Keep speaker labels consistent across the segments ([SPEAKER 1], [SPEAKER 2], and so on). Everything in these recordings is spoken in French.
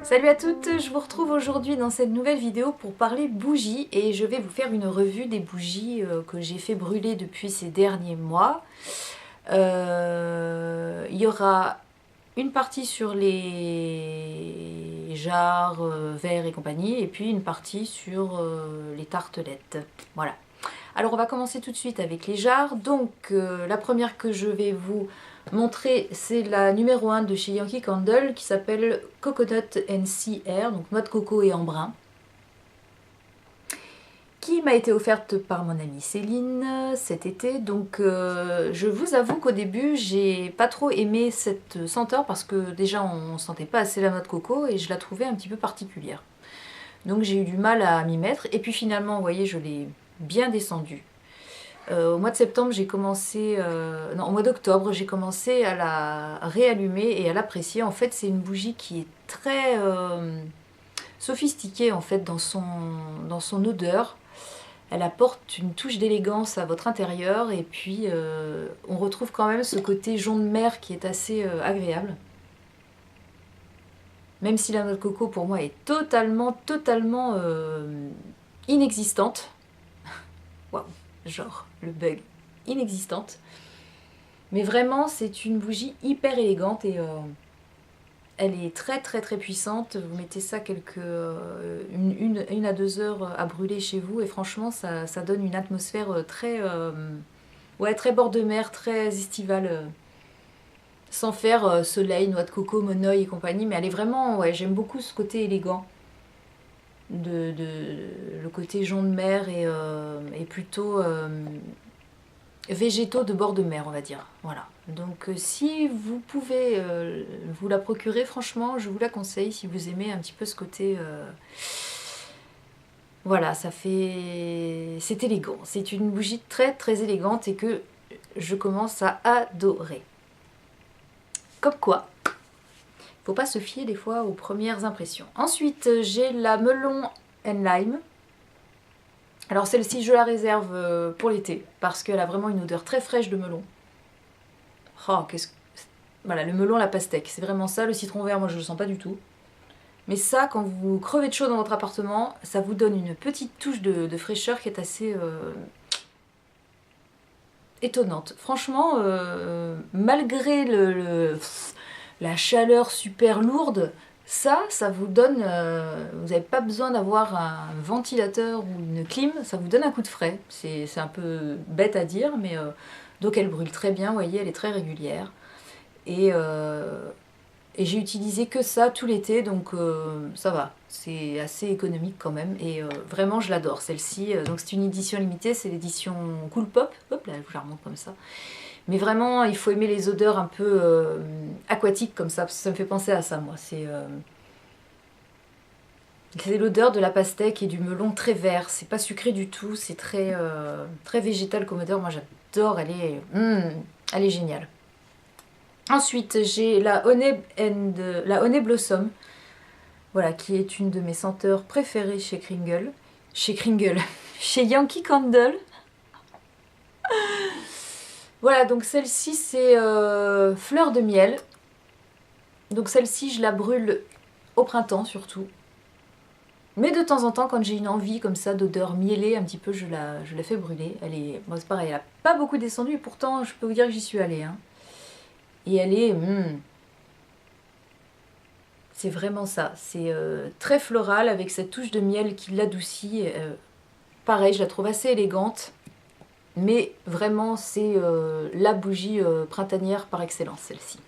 [SPEAKER 1] Salut à toutes, je vous retrouve aujourd'hui dans cette nouvelle vidéo pour parler bougies et je vais vous faire une revue des bougies que j'ai fait brûler depuis ces derniers mois. Il y aura une partie sur les jarres, verres et compagnie et puis une partie sur les tartelettes. Voilà. Alors on va commencer tout de suite avec les jarres. Donc la première que je vais vous montrer, c'est la numéro 1 de chez Yankee Candle qui s'appelle Coconut and Sea Air, donc noix de coco et embrun, qui m'a été offerte par mon amie Céline cet été. Donc je vous avoue qu'au début j'ai pas trop aimé cette senteur parce que déjà on sentait pas assez la noix de coco et je la trouvais un petit peu particulière. Donc j'ai eu du mal à m'y mettre et puis finalement vous voyez je l'ai bien descendue. Au mois de septembre, j'ai commencé, non, au mois d'octobre, j'ai commencé à la réallumer et à l'apprécier. En fait, c'est une bougie qui est très sophistiquée en fait dans son odeur. Elle apporte une touche d'élégance à votre intérieur et puis on retrouve quand même ce côté jaune de mer qui est assez agréable. Même si la noix de coco pour moi est totalement inexistante. Waouh, genre le bug, inexistante. Mais vraiment, c'est une bougie hyper élégante et elle est très puissante. Vous mettez ça une à 2 heures à brûler chez vous et franchement, ça donne une atmosphère ouais, très bord de mer, très estivale. Sans faire soleil, noix de coco, monoï et compagnie. Mais elle est vraiment, ouais, j'aime beaucoup ce côté élégant. Le côté jaune de mer et plutôt végétaux de bord de mer, on va dire. Voilà. Donc si vous pouvez vous la procurer, franchement, je vous la conseille si vous aimez un petit peu ce côté... Voilà, ça fait... C'est élégant. C'est une bougie très élégante et que je commence à adorer. Comme quoi, faut pas se fier des fois aux premières impressions. Ensuite, j'ai la Melon and Lime. Alors celle-ci, je la réserve pour l'été, parce qu'elle a vraiment une odeur très fraîche de melon. Oh, voilà, le melon, la pastèque, c'est vraiment ça. Le citron vert, moi, je le sens pas du tout. Mais ça, quand vous crevez de chaud dans votre appartement, ça vous donne une petite touche de fraîcheur qui est assez étonnante. Franchement, malgré la chaleur super lourde, ça vous donne, vous n'avez pas besoin d'avoir un ventilateur ou une clim, ça vous donne un coup de frais. C'est un peu bête à dire, mais donc elle brûle très bien, vous voyez, elle est très régulière. Et j'ai utilisé que ça tout l'été, donc ça va, c'est assez économique quand même. Et vraiment, je l'adore celle-ci. Donc c'est une édition limitée, c'est l'édition Cool Pop. Hop là, je vous la remonte comme ça. Mais vraiment, il faut aimer les odeurs un peu aquatiques comme ça, parce que ça me fait penser à ça, moi. C'est l'odeur de la pastèque et du melon très vert. C'est pas sucré du tout, c'est très végétal comme odeur. Moi, j'adore, elle est géniale. Ensuite, j'ai la Honey Blossom, voilà, qui est une de mes senteurs préférées chez Kringle. Chez Yankee Candle. Voilà, donc celle-ci c'est fleur de miel. Donc celle-ci je la brûle au printemps surtout. Mais de temps en temps quand j'ai une envie comme ça d'odeur mielée un petit peu je la fais brûler. Elle est, bon, c'est pareil, elle n'a pas beaucoup descendu et pourtant je peux vous dire que j'y suis allée. Hein. Et elle est... c'est vraiment ça. C'est très floral avec cette touche de miel qui l'adoucit. Pareil, je la trouve assez élégante. Mais vraiment, c'est la bougie printanière par excellence, celle-ci.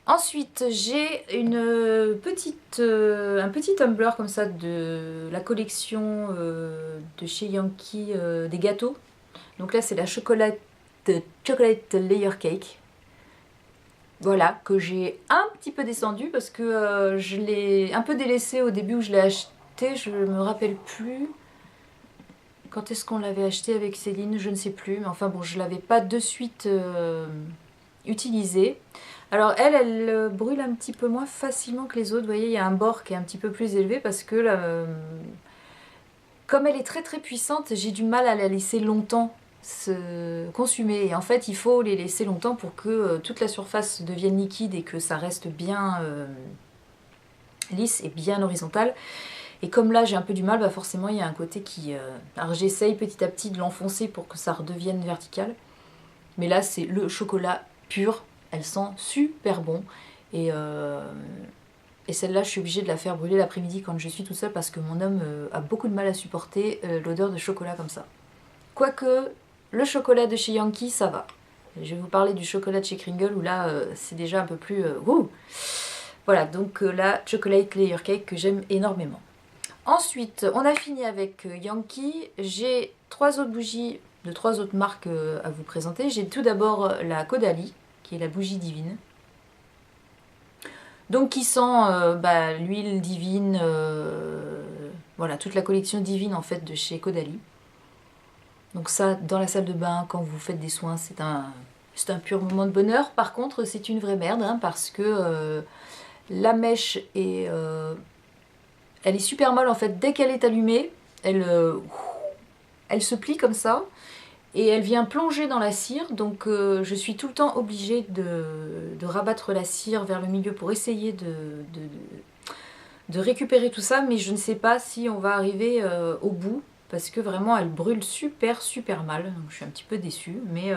[SPEAKER 1] Ensuite, j'ai un petit tumbler comme ça de la collection de chez Yankee des gâteaux. Donc là, c'est la chocolate layer cake. Voilà, que j'ai un petit peu descendu parce que je l'ai un peu délaissé au début où je l'ai acheté. Je me rappelle plus. Quand est-ce qu'on l'avait acheté avec Céline? Je ne sais plus. Mais enfin bon, je ne l'avais pas de suite utilisé. Alors elle brûle un petit peu moins facilement que les autres. Vous voyez, il y a un bord qui est un petit peu plus élevé parce que comme elle est très puissante, j'ai du mal à la laisser longtemps se consumer. Et en fait, il faut les laisser longtemps pour que toute la surface devienne liquide et que ça reste bien lisse et bien horizontale. Et comme là j'ai un peu du mal, bah forcément il y a un côté qui... Alors j'essaye petit à petit de l'enfoncer pour que ça redevienne vertical. Mais là c'est le chocolat pur, elle sent super bon. Et celle-là je suis obligée de la faire brûler l'après-midi quand je suis toute seule parce que mon homme a beaucoup de mal à supporter l'odeur de chocolat comme ça. Quoique le chocolat de chez Yankee ça va. Je vais vous parler du chocolat de chez Kringle où là c'est déjà un peu plus... Voilà, donc la Chocolate Layer Cake que j'aime énormément. Ensuite, on a fini avec Yankee. J'ai 3 autres bougies de 3 autres marques à vous présenter. J'ai tout d'abord la Caudalie, qui est la bougie divine. Donc qui sent l'huile divine, voilà, toute la collection divine en fait de chez Caudalie. Donc ça, dans la salle de bain, quand vous faites des soins, c'est un pur moment de bonheur. Par contre, c'est une vraie merde, hein, parce que la mèche est... elle est super molle en fait, dès qu'elle est allumée, elle se plie comme ça et elle vient plonger dans la cire, donc je suis tout le temps obligée de rabattre la cire vers le milieu pour essayer de récupérer tout ça, mais je ne sais pas si on va arriver au bout parce que vraiment elle brûle super mal, donc je suis un petit peu déçue, mais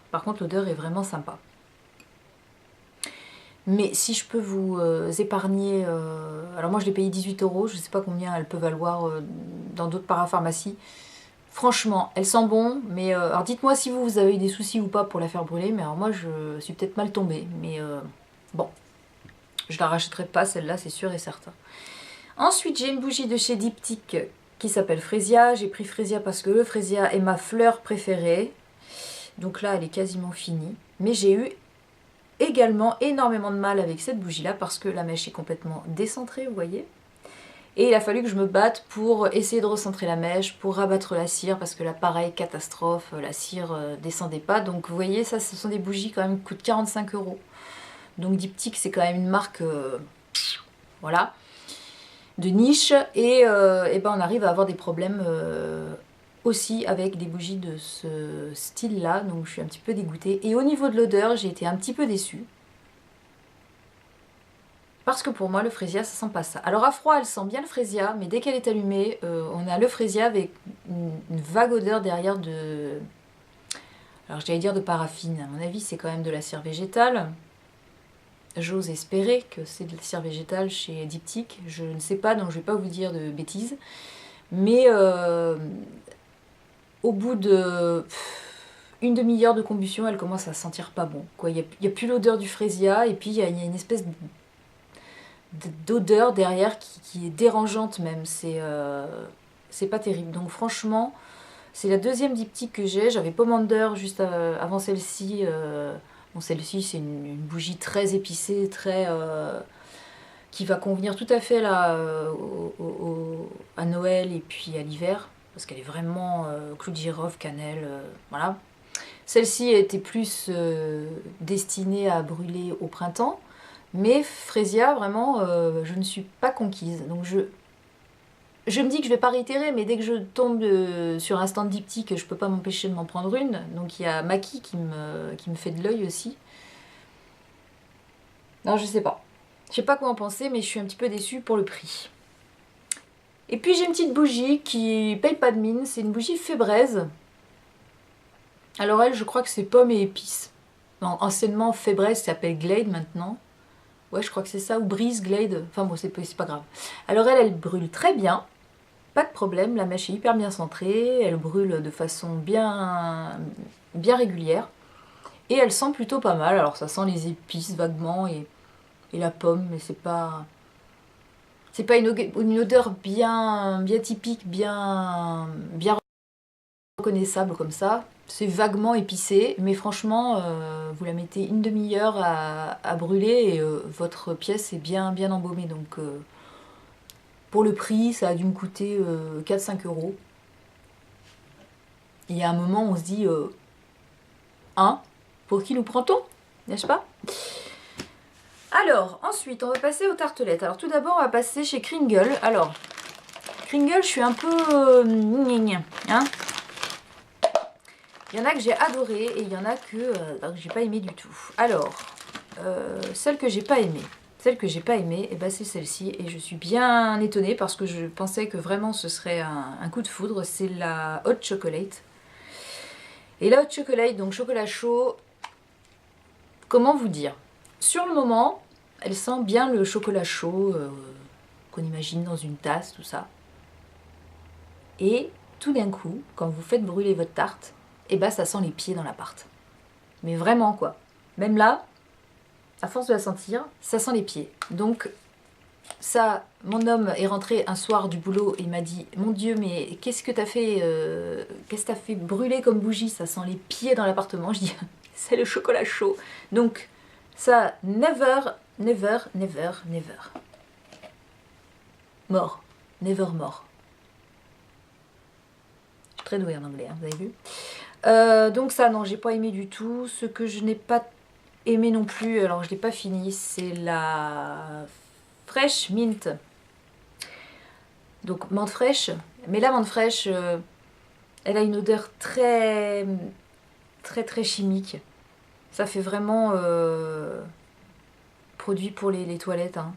[SPEAKER 1] par contre l'odeur est vraiment sympa. Mais si je peux vous épargner... alors moi je l'ai payé 18 €, je ne sais pas combien elle peut valoir dans d'autres parapharmacies. Franchement, elle sent bon, mais... alors dites-moi si vous avez eu des soucis ou pas pour la faire brûler, mais alors moi je suis peut-être mal tombée. Mais bon, je la rachèterai pas celle-là, c'est sûr et certain. Ensuite j'ai une bougie de chez Diptyque qui s'appelle Fresia. J'ai pris Fresia parce que le Fresia est ma fleur préférée. Donc là elle est quasiment finie. Mais j'ai eu également énormément de mal avec cette bougie là parce que la mèche est complètement décentrée, vous voyez, et il a fallu que je me batte pour essayer de recentrer la mèche, pour rabattre la cire parce que là pareil, catastrophe, la cire descendait pas. Donc vous voyez, ça ce sont des bougies quand même qui coûtent 45 €. Donc Diptyque c'est quand même une marque voilà, de niche, et ben on arrive à avoir des problèmes aussi avec des bougies de ce style là, donc je suis un petit peu dégoûtée. Et au niveau de l'odeur, j'ai été un petit peu déçue. Parce que pour moi, le Fresia, ça sent pas ça. Alors à froid, elle sent bien le Fresia, mais dès qu'elle est allumée, on a le Fresia avec une vague odeur derrière de... Alors j'allais dire de paraffine, à mon avis c'est quand même de la cire végétale. J'ose espérer que c'est de la cire végétale chez Diptyque, je ne sais pas, donc je vais pas vous dire de bêtises. Mais... au bout de une demi-heure de combustion, elle commence à sentir pas bon. Il n'y a plus l'odeur du Fresia, et puis il y a une espèce d'odeur derrière qui est dérangeante même. C'est pas terrible. Donc franchement, c'est la deuxième Diptyque que j'ai. J'avais Pomander juste avant celle-ci. Bon, celle-ci, c'est une bougie très épicée, très... qui va convenir tout à fait là, à Noël et puis à l'hiver. Parce qu'elle est vraiment clou de girofle, cannelle, voilà. Celle-ci était plus destinée à brûler au printemps, mais Fresia, vraiment, je ne suis pas conquise. Donc je me dis que je vais pas réitérer, mais dès que je tombe sur un stand Diptyque, je peux pas m'empêcher de m'en prendre une. Donc il y a Maki qui me fait de l'œil aussi. Non, je sais pas. Je sais pas quoi en penser, mais je suis un petit peu déçue pour le prix. Et puis j'ai une petite bougie qui paye pas de mine, c'est une bougie Fébraise. Alors elle, je crois que c'est pomme et épices. Non, anciennement Fébraise s'appelle Glade maintenant. Ouais, je crois que c'est ça, ou Brise Glade. Enfin bon, c'est pas grave. Alors elle brûle très bien, pas de problème, la mèche est hyper bien centrée, elle brûle de façon bien régulière. Et elle sent plutôt pas mal, alors ça sent les épices vaguement et la pomme, mais c'est pas... C'est pas une odeur bien typique, bien reconnaissable comme ça. C'est vaguement épicé, mais franchement, vous la mettez une demi-heure à brûler et votre pièce est bien embaumée. Donc pour le prix, ça a dû me coûter 4-5 €. Il y a un moment, on se dit, pour qui nous prend-on, n'est-ce pas ? Alors, ensuite, on va passer aux tartelettes. Alors, tout d'abord, on va passer chez Kringle. Alors, Kringle, je suis un peu... hein. Il y en a que j'ai adoré et il y en a que j'ai pas aimé du tout. Alors, celle que j'ai pas aimée, celle que j'ai pas aimée, et ben c'est celle-ci. Et je suis bien étonnée parce que je pensais que vraiment ce serait un coup de foudre. C'est la Hot Chocolate. Et la Hot Chocolate, donc chocolat chaud, comment vous dire? Sur le moment, elle sent bien le chocolat chaud qu'on imagine dans une tasse, tout ça. Et tout d'un coup, quand vous faites brûler votre tarte, et ben ça sent les pieds dans l'appart. Mais vraiment quoi. Même là, à force de la sentir, ça sent les pieds. Donc ça, mon homme est rentré un soir du boulot et il m'a dit « Mon Dieu, mais qu'est-ce que t'as fait qu'est-ce que t'as fait brûler comme bougie? Ça sent les pieds dans l'appartement. » Je dis « C'est le chocolat chaud. » Donc ça, never, never, never, never. Mort. Never mort. Je suis très douée en anglais, hein, vous avez vu. Donc ça, non, j'ai pas aimé du tout. Ce que je n'ai pas aimé non plus, alors je l'ai pas fini, c'est la Fresh Mint. Donc menthe fraîche. Mais la menthe fraîche, elle a une odeur très chimique. Ça fait vraiment produit pour les toilettes. Hein.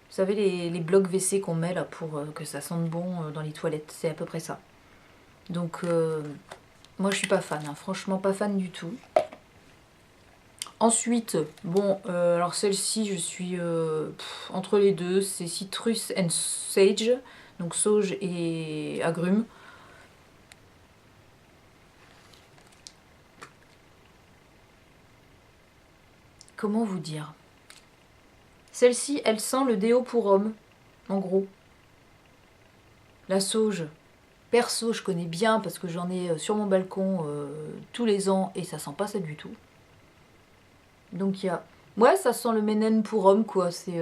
[SPEAKER 1] Vous savez les blocs WC qu'on met là pour que ça sente bon dans les toilettes. C'est à peu près ça. Donc moi je suis pas fan. Hein. Franchement pas fan du tout. Ensuite, bon, alors celle-ci, je suis entre les deux. C'est Citrus and Sage, donc sauge et agrumes. Comment vous dire? Celle-ci, elle sent le déo pour homme, en gros. La sauge, perso, je connais bien parce que j'en ai sur mon balcon tous les ans et ça sent pas ça du tout. Donc il y a... Ouais, ça sent le Ménène pour homme, quoi. C'est...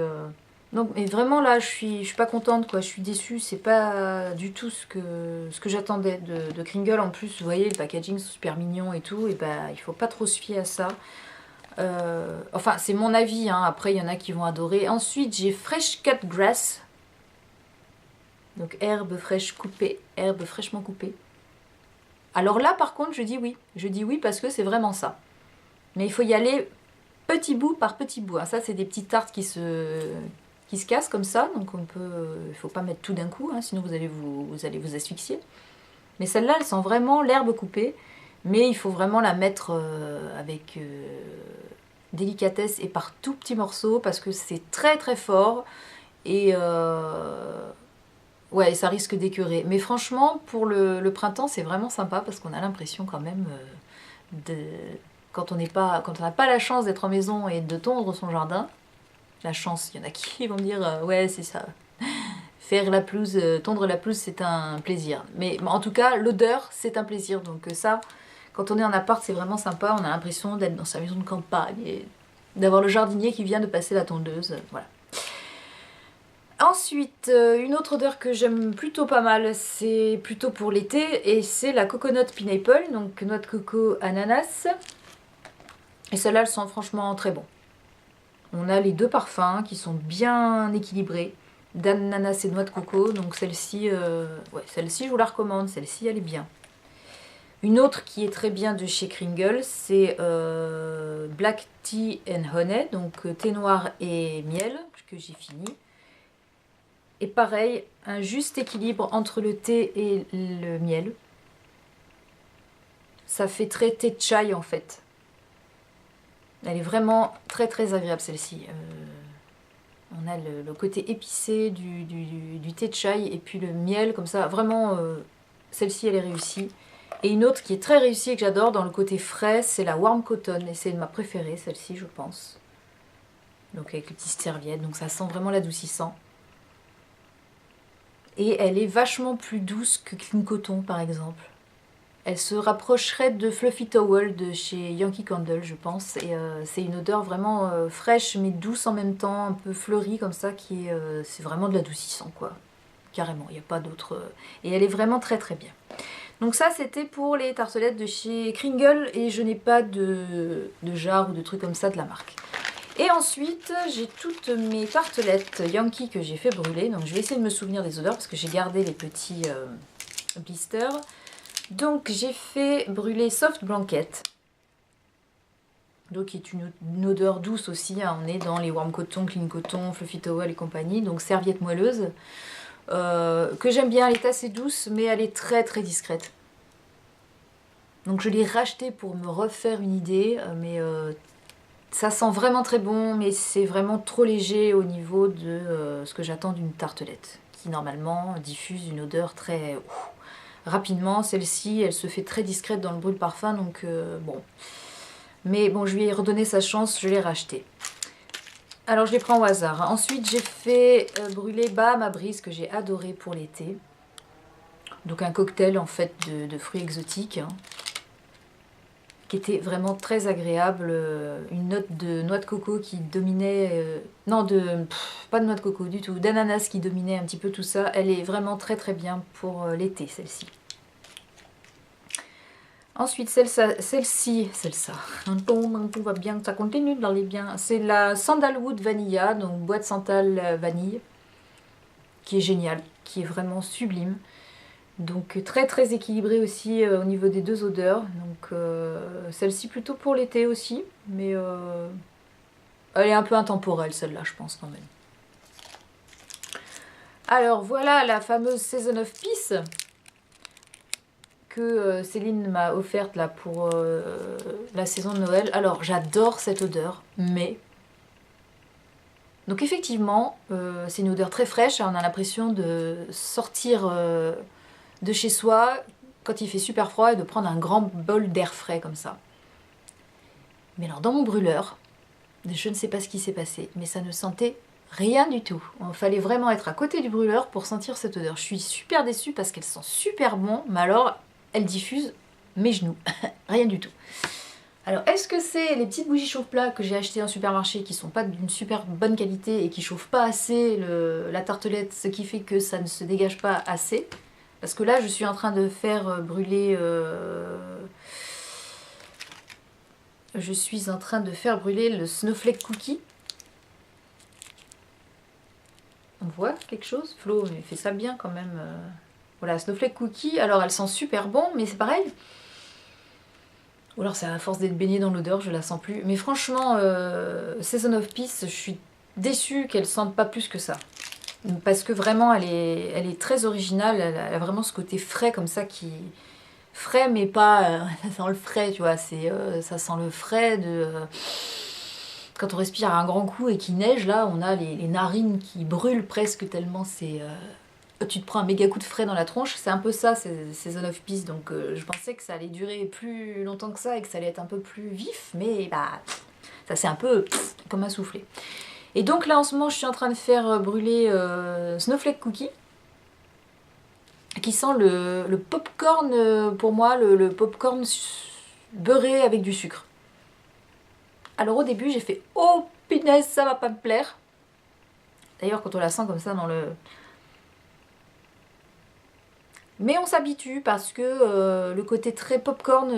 [SPEAKER 1] Donc, mais vraiment là, je suis pas contente, quoi. Je suis déçue. C'est pas du tout ce que j'attendais de Kringle. En plus, vous voyez, le packaging c'est super mignon et tout. Et bah, il faut pas trop se fier à ça. Enfin, c'est mon avis. Hein. Après, il y en a qui vont adorer. Ensuite, j'ai Fresh Cut Grass. Donc, herbe fraîche coupée. Herbe fraîchement coupée. Alors là, par contre, je dis oui. Je dis oui parce que c'est vraiment ça. Mais il faut y aller petit bout par petit bout. Hein. Ça, c'est des petites tartes qui se cassent comme ça. Donc, on peut... il ne faut pas mettre tout d'un coup. Hein, sinon, vous allez vous asphyxier. Mais celle-là, elle sent vraiment l'herbe coupée. Mais il faut vraiment la mettre avec délicatesse et par tout petits morceaux. Parce que c'est très fort. Et... ouais, ça risque d'écœurer. Mais franchement, pour le printemps, c'est vraiment sympa. Parce qu'on a l'impression quand même de... Quand on n'a pas la chance d'être en maison et de tondre son jardin, la chance, il y en a qui vont me dire ouais c'est ça, faire la pelouse, tondre la pelouse c'est un plaisir. Mais en tout cas l'odeur c'est un plaisir, donc ça, quand on est en appart c'est vraiment sympa, on a l'impression d'être dans sa maison de campagne et d'avoir le jardinier qui vient de passer la tondeuse, voilà. Ensuite, une autre odeur que j'aime plutôt pas mal, c'est plutôt pour l'été, et c'est la Coconut Pineapple, donc noix de coco ananas. Et celle-là, elle sent franchement très bon. On a les deux parfums qui sont bien équilibrés, d'ananas et noix de coco. Donc celle-ci, ouais, celle-ci je vous la recommande, celle-ci elle est bien. Une autre qui est très bien de chez Kringle, c'est Black Tea and Honey, donc thé noir et miel, que j'ai fini. Et pareil, un juste équilibre entre le thé et le miel. Ça fait très thé de chai en fait. Elle est vraiment très agréable celle-ci. On a le côté épicé du thé de chai et puis le miel comme ça. Vraiment, celle-ci elle est réussie. Et une autre qui est très réussie et que j'adore dans le côté frais, c'est la Warm Cotton. Et c'est ma préférée celle-ci je pense. Donc avec les petites serviettes, donc ça sent vraiment l'adoucissant. Et elle est vachement plus douce que Clean Coton par exemple. Elle se rapprocherait de Fluffy Towel de chez Yankee Candle, je pense. Et c'est une odeur vraiment fraîche mais douce en même temps, un peu fleurie comme ça, qui est, c'est vraiment de l'adoucissant quoi. Carrément, il n'y a pas d'autre... Et elle est vraiment très bien. Donc ça c'était pour les tartelettes de chez Kringle et je n'ai pas de jarre ou de trucs comme ça de la marque. Et ensuite j'ai toutes mes tartelettes Yankee que j'ai fait brûler. Donc je vais essayer de me souvenir des odeurs parce que j'ai gardé les petits blisters. Donc j'ai fait brûler Soft Blanket. donc qui est une odeur douce aussi, hein. On est dans les warm coton, clean coton, fluffy towel et compagnie, donc serviette moelleuse, que j'aime bien, elle est assez douce, mais elle est très très discrète. Donc je l'ai racheté pour me refaire une idée, mais ça sent vraiment très bon, mais c'est vraiment trop léger au niveau de ce que j'attends d'une tartelette, qui normalement diffuse une odeur très rapidement. Celle-ci, elle se fait très discrète dans le brûle-parfum, donc bon. Mais bon, je lui ai redonné sa chance, je l'ai racheté. Alors je les prends au hasard. Ensuite, j'ai fait brûler Bahama Breeze, que j'ai adoré pour l'été. Donc un cocktail en fait de fruits exotiques, hein, qui était vraiment très agréable. Une note de noix de coco qui dominait... non, pas de noix de coco du tout, d'ananas qui dominait un petit peu tout ça. Elle est vraiment très très bien pour l'été, celle-ci. Ensuite, celle-ci, tout va bien, ça continue d'aller bien. C'est la Sandalwood Vanilla, donc boîte santal vanille, qui est géniale, qui est vraiment sublime. Donc très très équilibrée aussi au niveau des deux odeurs. Donc celle-ci plutôt pour l'été aussi, mais elle est un peu intemporelle celle-là, je pense quand même. Alors voilà la fameuse Season of Peace que Céline m'a offerte là pour la saison de Noël. Alors j'adore cette odeur, mais... Donc effectivement, c'est une odeur très fraîche, on a l'impression de sortir de chez soi quand il fait super froid et de prendre un grand bol d'air frais comme ça. Mais alors dans mon brûleur, je ne sais pas ce qui s'est passé, mais ça ne sentait rien du tout. Il fallait vraiment être à côté du brûleur pour sentir cette odeur. Je suis super déçue parce qu'elle sent super bon, mais alors elle diffuse mes genoux. Rien du tout. Alors est-ce que c'est les petites bougies chauffe-plat que j'ai achetées en supermarché qui sont pas d'une super bonne qualité et qui chauffent pas assez la tartelette, ce qui fait que ça ne se dégage pas assez? Parce que là je suis en train de faire brûler... je suis en train de faire brûler le Snowflake Cookie. On voit quelque chose? Flo, il fait ça bien quand même. Voilà, Snowflake Cookie. Alors elle sent super bon, mais c'est pareil. Ou alors c'est à force d'être baignée dans l'odeur, je la sens plus. Mais franchement, Season of Peace, je suis déçue qu'elle sente pas plus que ça. Parce que vraiment, elle est très originale. Elle a vraiment ce côté frais comme ça qui... Frais, mais pas... ça sent le frais, tu vois. Ça sent le frais de... quand on respire un grand coup et qu'il neige, là, on a les narines qui brûlent presque tellement c'est... tu te prends un méga coup de frais dans la tronche, c'est un peu ça, c'est Season of Peace, donc je pensais que ça allait durer plus longtemps que ça et que ça allait être un peu plus vif, mais bah, ça c'est un peu comme un soufflé. Et donc là en ce moment je suis en train de faire brûler Snowflake Cookie, qui sent le popcorn, pour moi, le popcorn beurré avec du sucre. Alors au début j'ai fait oh punaise ça va pas me plaire. D'ailleurs quand on la sent comme ça dans le... Mais on s'habitue parce que le côté très popcorn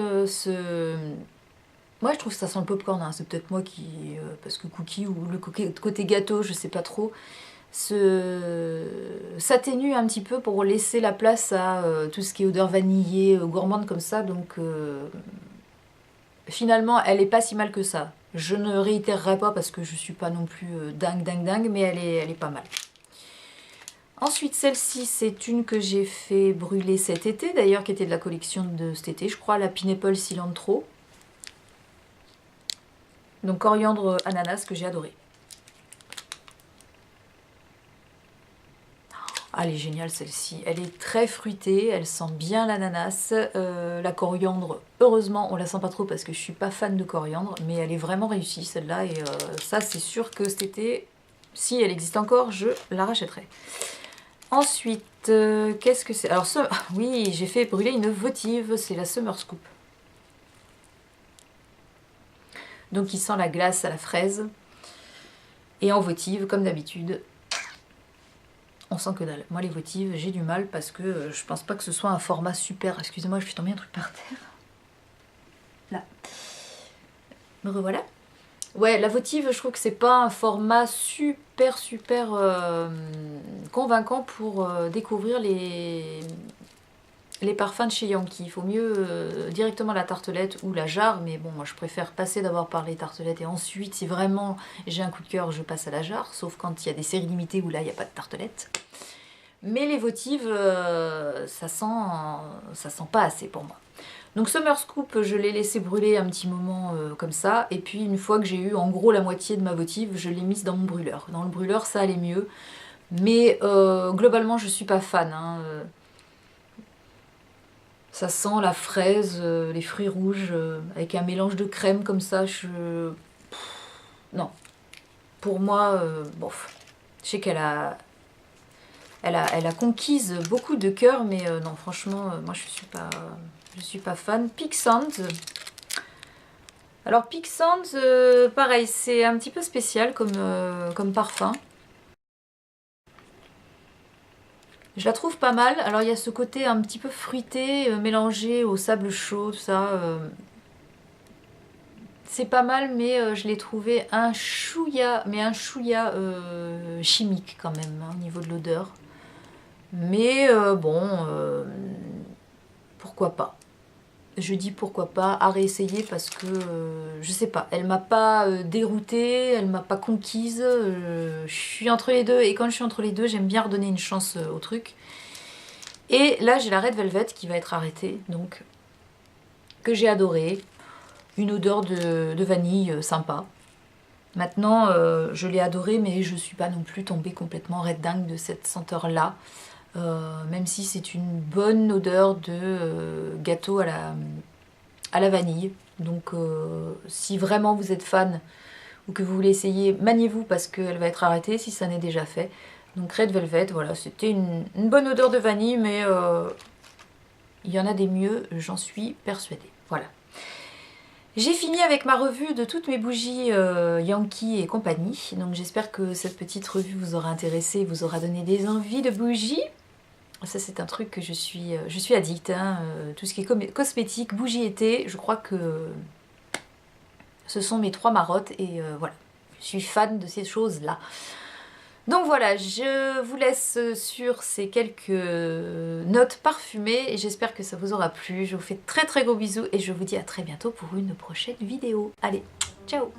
[SPEAKER 1] moi je trouve que ça sent le popcorn, hein. C'est peut-être moi qui... parce que cookie ou le côté gâteau, je sais pas trop, s'atténue un petit peu pour laisser la place à tout ce qui est odeur vanillée, gourmande comme ça. Donc finalement elle est pas si mal que ça. Je ne réitérerai pas parce que je suis pas non plus dingue, mais elle est pas mal. Ensuite, celle-ci, c'est une que j'ai fait brûler cet été, d'ailleurs, qui était de la collection de cet été, je crois, la Pineapple Cilantro. Donc coriandre ananas, que j'ai adoré. Ah, elle est géniale celle-ci, elle est très fruitée, elle sent bien l'ananas, la coriandre, heureusement on la sent pas trop parce que je suis pas fan de coriandre, mais elle est vraiment réussie celle-là, et ça c'est sûr que cet été, si elle existe encore, je la rachèterai. Ensuite, qu'est-ce que c'est? Alors, oui, j'ai fait brûler une votive, c'est la Summer Scoop. Donc, il sent la glace à la fraise. Et en votive, comme d'habitude, on sent que dalle. Moi, les votives, j'ai du mal parce que je pense pas que ce soit un format super... Excusez-moi, je fais tomber un truc par terre. Là. Me revoilà. Ouais, la votive, je trouve que c'est pas un format super convaincant pour découvrir les les parfums de chez Yankee. Il faut mieux directement la tartelette ou la jarre, mais bon, moi je préfère passer d'abord par les tartelettes et ensuite, si vraiment j'ai un coup de cœur, je passe à la jarre, sauf quand il y a des séries limitées où là, il n'y a pas de tartelette. Mais les votives, ça sent pas assez pour moi. Donc Summer Scoop, je l'ai laissé brûler un petit moment comme ça, et puis une fois que j'ai eu en gros la moitié de ma votive, je l'ai mise dans mon brûleur. Dans le brûleur, ça allait mieux, mais globalement, je suis pas fan. Hein. Ça sent la fraise, les fruits rouges, avec un mélange de crème comme ça, non. Pour moi, bof. Je sais qu'elle a... Elle a conquise beaucoup de cœurs, mais non, franchement, moi je suis pas fan. Pink Sands. Alors Pink Sands, pareil, c'est un petit peu spécial comme parfum. Je la trouve pas mal. Alors il y a ce côté un petit peu fruité, mélangé au sable chaud, tout ça. C'est pas mal, mais je l'ai trouvé un chouïa, chimique quand même, hein, au niveau de l'odeur. Mais bon, pourquoi pas. Je dis pourquoi pas, à réessayer parce que, je sais pas, elle m'a pas déroutée, elle m'a pas conquise, je suis entre les deux, et quand je suis entre les deux, j'aime bien redonner une chance au truc. Et là, j'ai la Red Velvet qui va être arrêtée, donc, que j'ai adoré, une odeur de vanille sympa. Maintenant, je l'ai adorée, mais je suis pas non plus tombée complètement red dingue de cette senteur-là. Même si c'est une bonne odeur de gâteau à la vanille. Donc si vraiment vous êtes fan ou que vous voulez essayer, maniez-vous parce qu'elle va être arrêtée si ça n'est déjà fait. Donc Red Velvet, voilà, c'était une bonne odeur de vanille, mais il y en a des mieux, j'en suis persuadée. Voilà. J'ai fini avec ma revue de toutes mes bougies Yankee et compagnie. Donc j'espère que cette petite revue vous aura intéressé, vous aura donné des envies de bougies. Ça c'est un truc que je suis addict, hein. Tout ce qui est cosmétique, bougie été, je crois que ce sont mes 3 marottes et voilà, je suis fan de ces choses-là. Donc voilà, je vous laisse sur ces quelques notes parfumées et j'espère que ça vous aura plu. Je vous fais très très gros bisous et je vous dis à très bientôt pour une prochaine vidéo. Allez, ciao!